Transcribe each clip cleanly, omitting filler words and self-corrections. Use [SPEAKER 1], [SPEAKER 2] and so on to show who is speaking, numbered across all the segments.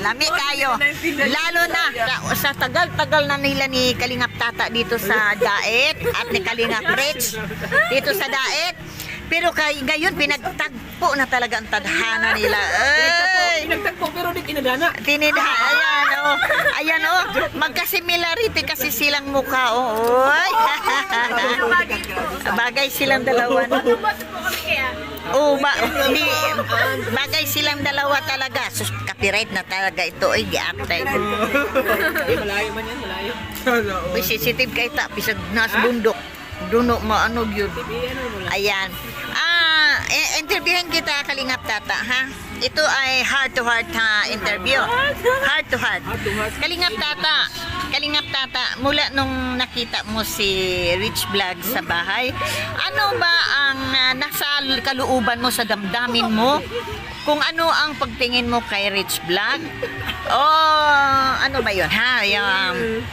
[SPEAKER 1] Lami kayo. Lalo na sa tagal-tagal na nila ni Kalingap Tata dito sa Daet at ni Kalingap Rich dito sa Daet. Pero ngayon pinagtagpo na talaga ang tadhana nila. Ay!
[SPEAKER 2] Pinagtagpo pero di tinadhana.
[SPEAKER 1] Ayan oh. Ayan oh. Magka-similarity kasi silang mukha oh. Oy. Bagay silang dalawa. Oh, bagay silang dalawa talaga. Sus, copyright na talaga ito. Ay, di-aptay.
[SPEAKER 2] Malayo man yan, malayo.
[SPEAKER 1] Uy, sensitive kayo ta. Pisag nas bundok. Duno, maano yun. Ayan. Interviewin kita, Kalingap Tata, ha? Ito ay heart-to-heart interview. Heart-to-heart. Kalingap Tata, mula nung nakita mo si Rich Vlog sa bahay, ano ba ang nasa kalooban mo, sa damdamin mo? Kung ano ang pagtingin mo kay Rich Vlog? O ano ba yun, ha? Yung,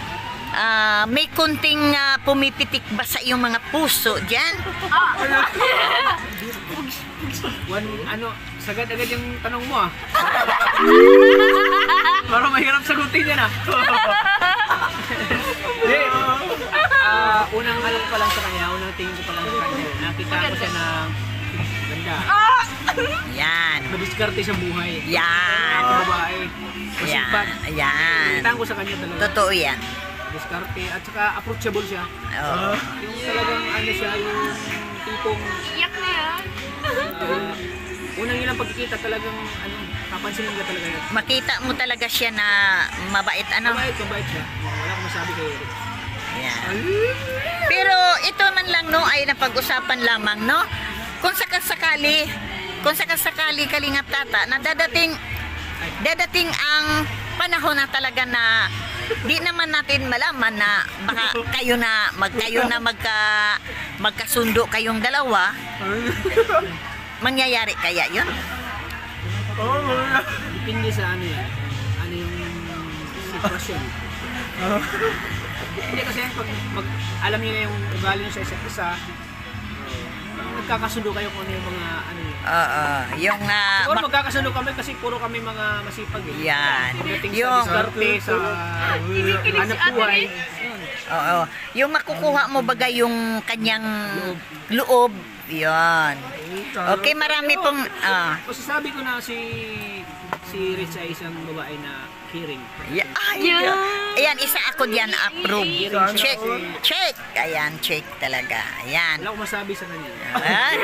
[SPEAKER 1] may kunting pumipitik ba sa iyong mga puso dyan?
[SPEAKER 2] Sagad-agad yung tanong mo ah. Parang mahirap sagutin yan ah. Unang alam ko pa lang sa kanya, unang tingin ko pa lang sa kanya, nakita ko siya na ganda.
[SPEAKER 1] Yan.
[SPEAKER 2] Madiskarte sa buhay.
[SPEAKER 1] Yan.
[SPEAKER 2] Babae. Masipag.
[SPEAKER 1] Yan.
[SPEAKER 2] Nakita ko sa kanya talaga.
[SPEAKER 1] Totoo yan.
[SPEAKER 2] Diskarte at saka approachable siya.
[SPEAKER 1] Oh.
[SPEAKER 2] Yung talagang ano siya, yung tipong
[SPEAKER 3] Iyak na yan.
[SPEAKER 2] unang ilang pagkikita talagang ano, papansinin ka talaga yun.
[SPEAKER 1] Makita mo talaga siya na mabait, ano?
[SPEAKER 2] Mabait siya. Wala akong masabi kay Eric.
[SPEAKER 1] Yan. Pero ito man lang no ay napag-usapan lamang no. Kung sakasakali Kalingap Tata na dadating ang panahon na talaga na di naman natin malaman na baka kayo na magkasundo kayong dalawa. Mangyayari kaya 'yun?
[SPEAKER 2] Depende sa ano yan. Ano yung sitwasyon. Hindi kasi alam niyo na yung ugali niyo sa isa't isa. Magkakasundo kayo kung ano yung mga ano yun.
[SPEAKER 1] Yung
[SPEAKER 2] Siguro magkakasundo kami kasi puro kami mga masipag eh.
[SPEAKER 1] yan.
[SPEAKER 2] Pagdating
[SPEAKER 1] Yung
[SPEAKER 2] sa diskarte, sa hanap buhay.
[SPEAKER 1] oo, yung makukuha mo bagay yung kanyang loob. 'Yon. Okay, marami pong
[SPEAKER 2] Masasabi ko na si Rich ay isang babae na caring.
[SPEAKER 1] Ayan, isa ako diyan approve. Check. Ayan, check talaga. Ayan.
[SPEAKER 2] Wala akong masabi sa kanya.
[SPEAKER 1] Ah,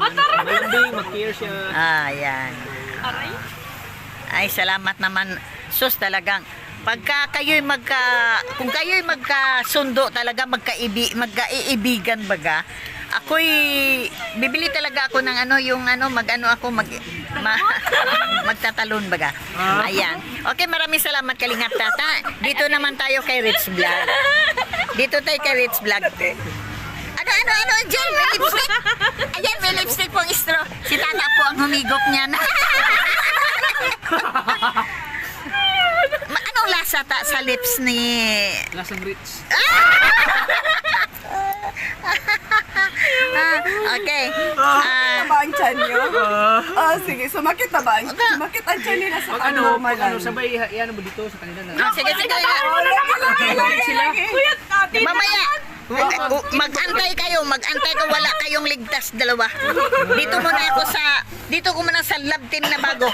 [SPEAKER 2] Malambing, mag-care siya.
[SPEAKER 1] ayan. Ay, salamat naman. Sus, talagang pagka kung kayo'y magkasundo talaga, magkaibigan baga, ako'y bibili talaga ako ng magtatalon baga. Ayan. Okay, maraming salamat Kalingap Tata. Dito naman tayo kay Rich Vlog. Ano, dyan, may lipstick. Ayan, may lipstick pong istro. Si Tata po ang humigop niyan. Anong lasa sa lips ni...
[SPEAKER 2] Lasang Rich.
[SPEAKER 1] Okay.
[SPEAKER 4] Ba ang tiyan nyo? Sige. Sumakit na ba? Sumakit ang tiyan nila sa normal lang.
[SPEAKER 2] Sabay, yan mo dito sa kanila na.
[SPEAKER 1] Sige. Mamaya. Mag-antay kayo, wala kayong ligtas dalawa. Dito ko muna sa lab team na bago.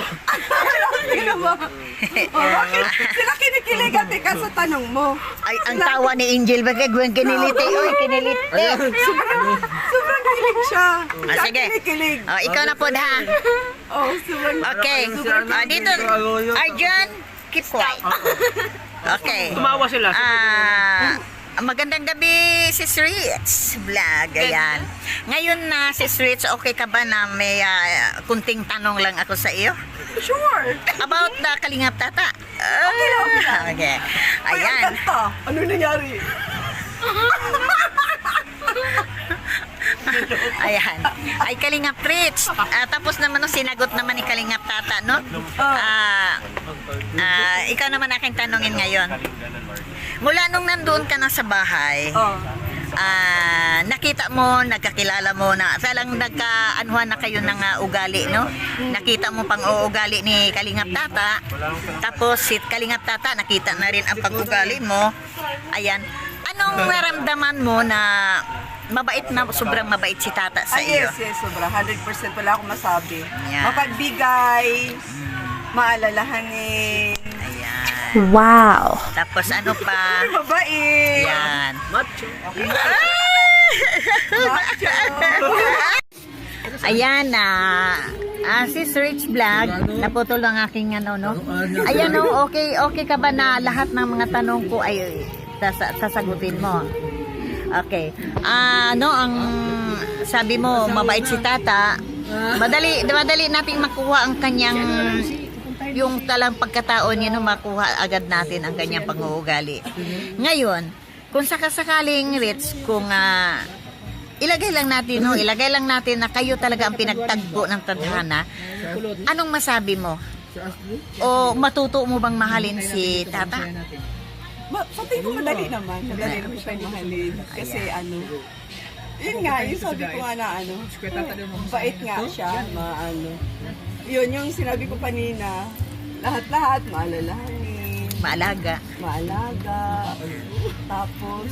[SPEAKER 4] Sila kinikilig ate ka sa tanong mo.
[SPEAKER 1] Ay, ang tawa ni Angel bagay, gawin kiniliti. Oy, kiniliti.
[SPEAKER 4] Sobrang kilig siya.
[SPEAKER 1] Sige.
[SPEAKER 4] Kinikilig.
[SPEAKER 1] Ikaw na po ha.
[SPEAKER 4] Sobrang
[SPEAKER 1] Okay. Dito, Arjun, keep quiet. Okay.
[SPEAKER 2] Tumawa sila.
[SPEAKER 1] Magandang gabi, Sis Rich Vlog. Ayan. Ngayon na, Sis Rich, okay ka ba na may kunting tanong lang ako sa iyo?
[SPEAKER 4] Sure.
[SPEAKER 1] About the Kalingap Tata. Okay. Ayan.
[SPEAKER 4] Ano nangyari?
[SPEAKER 1] Ayan. Ay, Kalingap Rich. Tapos naman, sinagot naman ni Kalingap Tata, no? Ikaw naman aking tanongin ngayon. Mula nung nandoon ka na sa bahay, nakita mo, nagkakilala mo na salang nagkaanuhan na kayo ng ugali, no? Nakita mo pang uugali ni Kalingap Tata. Tapos si Kalingap Tata nakita na rin ang pag-ugali mo. Ayan. Anong naramdaman mo na mabait na, sobrang mabait si Tata sa iyo?
[SPEAKER 4] Yes, sobra. 100% wala akong masabi.
[SPEAKER 1] Yan.
[SPEAKER 4] Mapagbigay, maalalahanin.
[SPEAKER 1] Ayan.
[SPEAKER 3] Wow.
[SPEAKER 1] Tapos ano pa?
[SPEAKER 4] Mabait.
[SPEAKER 1] Yan.
[SPEAKER 2] Macho.
[SPEAKER 4] Macho.
[SPEAKER 1] Ayan na. Sis Rich Vlog, naputol ang aking ano, no? Ayan, no, okay ka ba na lahat ng mga tanong ko ay sasagutin mo? Okay. Ang sabi mo, mabait si Tata. Madali nating makuha ang kanyang yung talang pagkataon niya, no, makuha agad natin ang kanyang pang-uugali. Ngayon, kung sakasakaling Rich, kung ilagay lang natin na kayo talaga ang pinagtagpo ng tadhana, anong masabi mo? O matuto mo bang mahalin si Tata?
[SPEAKER 4] Sa tingin ko madali naman. Madali naman siya mahalin. Kasi yun nga, yung sabi ko nga na bait nga siya, yun yung sinabi ko kanina, lahat-lahat, maalalahanin.
[SPEAKER 1] Maalaga.
[SPEAKER 4] Tapos,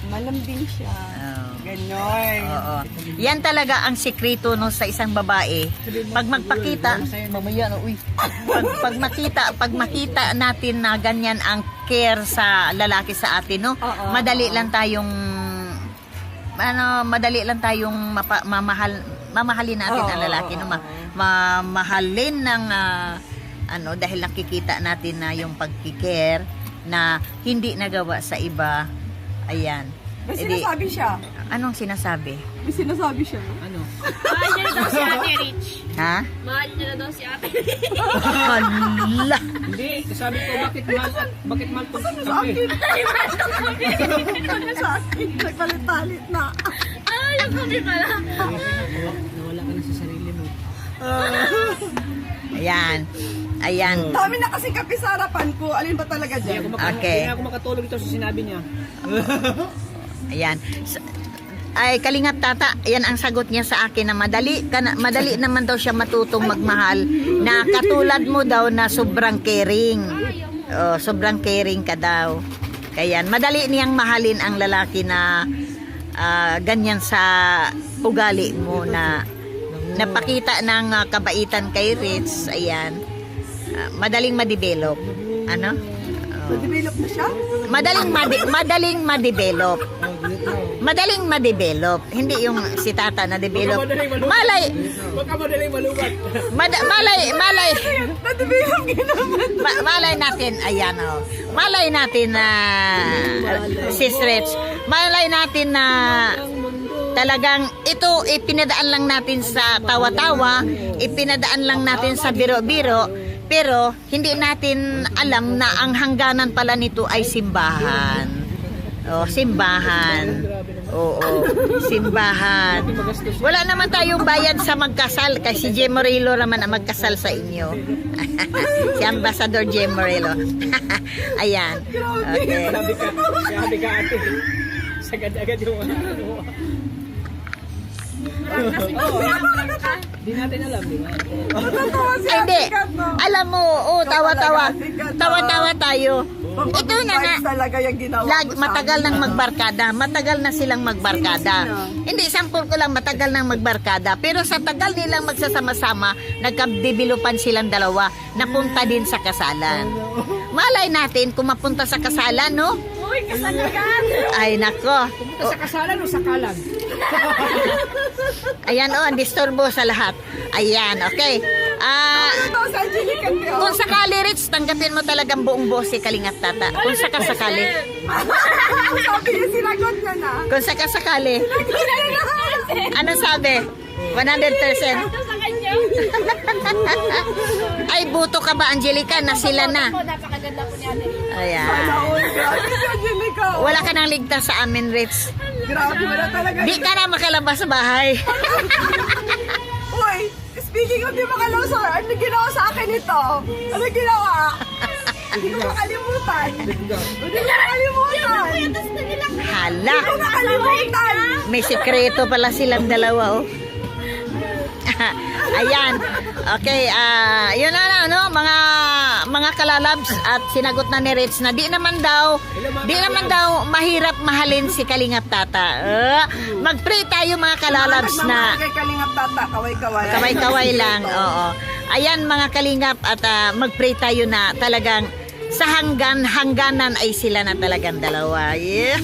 [SPEAKER 4] malambing siya.
[SPEAKER 1] Oh.
[SPEAKER 4] Ganon.
[SPEAKER 1] Oo. Yan talaga ang sikreto no sa isang babae. Pag magpakita, mamaya na uy. Pag makita natin na ganyan ang care sa lalaki sa atin, no. Madali lang tayong mamahalin natin ang lalaki, no. Mamahalin ng dahil nakikita natin na yung pagki-care na hindi nagawa sa iba. Ayan.
[SPEAKER 4] May sinasabi siya.
[SPEAKER 1] Anong sinasabi?
[SPEAKER 4] May sinasabi siya.
[SPEAKER 2] Ano?
[SPEAKER 5] Mahal niya na daw si Ate Rich.
[SPEAKER 1] Ha?
[SPEAKER 5] Mahal niya na daw si Ate Rich.
[SPEAKER 1] Hala!
[SPEAKER 2] Hindi, sabi ko bakit mahal ko kape?
[SPEAKER 4] Sa akin, nagpalit-palit na.
[SPEAKER 5] Ah, yung kape pala.
[SPEAKER 2] Nawala ka na sa sarili mo.
[SPEAKER 1] Ayan.
[SPEAKER 4] Dami na kasi kape sa harapan ko. Alin ba talaga dyan?
[SPEAKER 1] Okay.
[SPEAKER 2] Hindi ako makatulog ito sa sinabi niya.
[SPEAKER 1] Ayan. Ay, Kalingap Tata, yan ang sagot niya sa akin na madali naman daw siya matutong magmahal na katulad mo daw na sobrang caring. Oh, sobrang caring ka daw. Kaya madali niyang mahalin ang lalaki na ganyan sa ugali mo na napakita ng kabaitan kay Rich. Ayan. Madaling ma-develop. Ano?
[SPEAKER 4] Na-develop na siya?
[SPEAKER 1] Madaling ma-develop. Madaling ma-develop. Hindi yung si Tata na develop. Malay.
[SPEAKER 2] Huwag ka madaling malubat.
[SPEAKER 1] Malay.
[SPEAKER 4] Na-develop ginaman.
[SPEAKER 1] Malay natin. Ayan o. Malay natin na Sis Rich. Malay natin na talagang ito ipinadaan lang natin sa tawa-tawa. Ipinadaan lang natin sa biro-biro. Pero hindi natin alam na ang hangganan pala nito ay simbahan. Oh, simbahan. Oo, simbahan. Wala naman tayong bayad sa magkasal kasi si J. Morello naman ang magkasal sa inyo. Si Ambassador J. Morello. Ayan. Okay.
[SPEAKER 2] Sabi ka ate. Sagad-agad yung Hindi natin alam, di ba?
[SPEAKER 4] Matatawa si
[SPEAKER 1] Ay, hindi.
[SPEAKER 4] Ate Kat, no?
[SPEAKER 1] Alam mo, tawa-tawa. Tawa-tawa tayo. Ito na nga.
[SPEAKER 4] Talaga yung ginawa mo sa
[SPEAKER 1] Matagal
[SPEAKER 4] amin.
[SPEAKER 1] nang magbarkada. Matagal na silang magbarkada.
[SPEAKER 4] Sino?
[SPEAKER 1] Hindi, sample ko lang, matagal nang magbarkada. Pero sa tagal nilang magsasama-sama, nagkadevelopan silang dalawa, napunta din sa kasalan. Malay natin kung mapunta sa kasalan, no?
[SPEAKER 5] Uy, kasalagan.
[SPEAKER 1] Ay, nako.
[SPEAKER 2] Sa kasalan o sa kalan?
[SPEAKER 1] Ayan, ang disturbo sa lahat. Ayan, okay.
[SPEAKER 4] Ito, sa Angelica, Teo.
[SPEAKER 1] Kung sakali, Rich, tanggapin mo talagang buong boss si Kalingap Tata. Kung sakasakali.
[SPEAKER 4] Sabi niya, sinagot niya na.
[SPEAKER 1] Kung sakasakali. Ano sabi? 100%.
[SPEAKER 5] Ito sa kanya.
[SPEAKER 1] Ay, buto ka ba, Angelica, na sila na?
[SPEAKER 5] Ako, napakaganda po ni Ate Rich.
[SPEAKER 1] Ayan.
[SPEAKER 4] Naon, grabe si Angelica.
[SPEAKER 1] Wala ka nang ligtas sa amin, Rich.
[SPEAKER 4] Grabe, wala talaga.
[SPEAKER 1] Di ka na makalabas sa bahay.
[SPEAKER 4] Uy, speaking of di makalaw sa ano ginawa sa akin ito? Ano ginawa? Hindi ko makalimutan. Hindi ko makalimutan.
[SPEAKER 1] Hala,
[SPEAKER 4] Hindi ko makalimutan.
[SPEAKER 1] may sekreto pala silang dalawa, oh. Ayan. Okay, yun na, no, mga kalalabs, at sinagot na ni Rich na di naman daw mahirap mahalin si Kalingap Tata. Mag-pray tayo mga kalalabs na
[SPEAKER 4] Kay Kalingap Tata, kaway-kaway.
[SPEAKER 1] kaway-kaway lang. Oo. Ayan mga Kalingap, at mag-pray tayo na talagang sa hangganan ay sila na talagang dalawa. Yeah.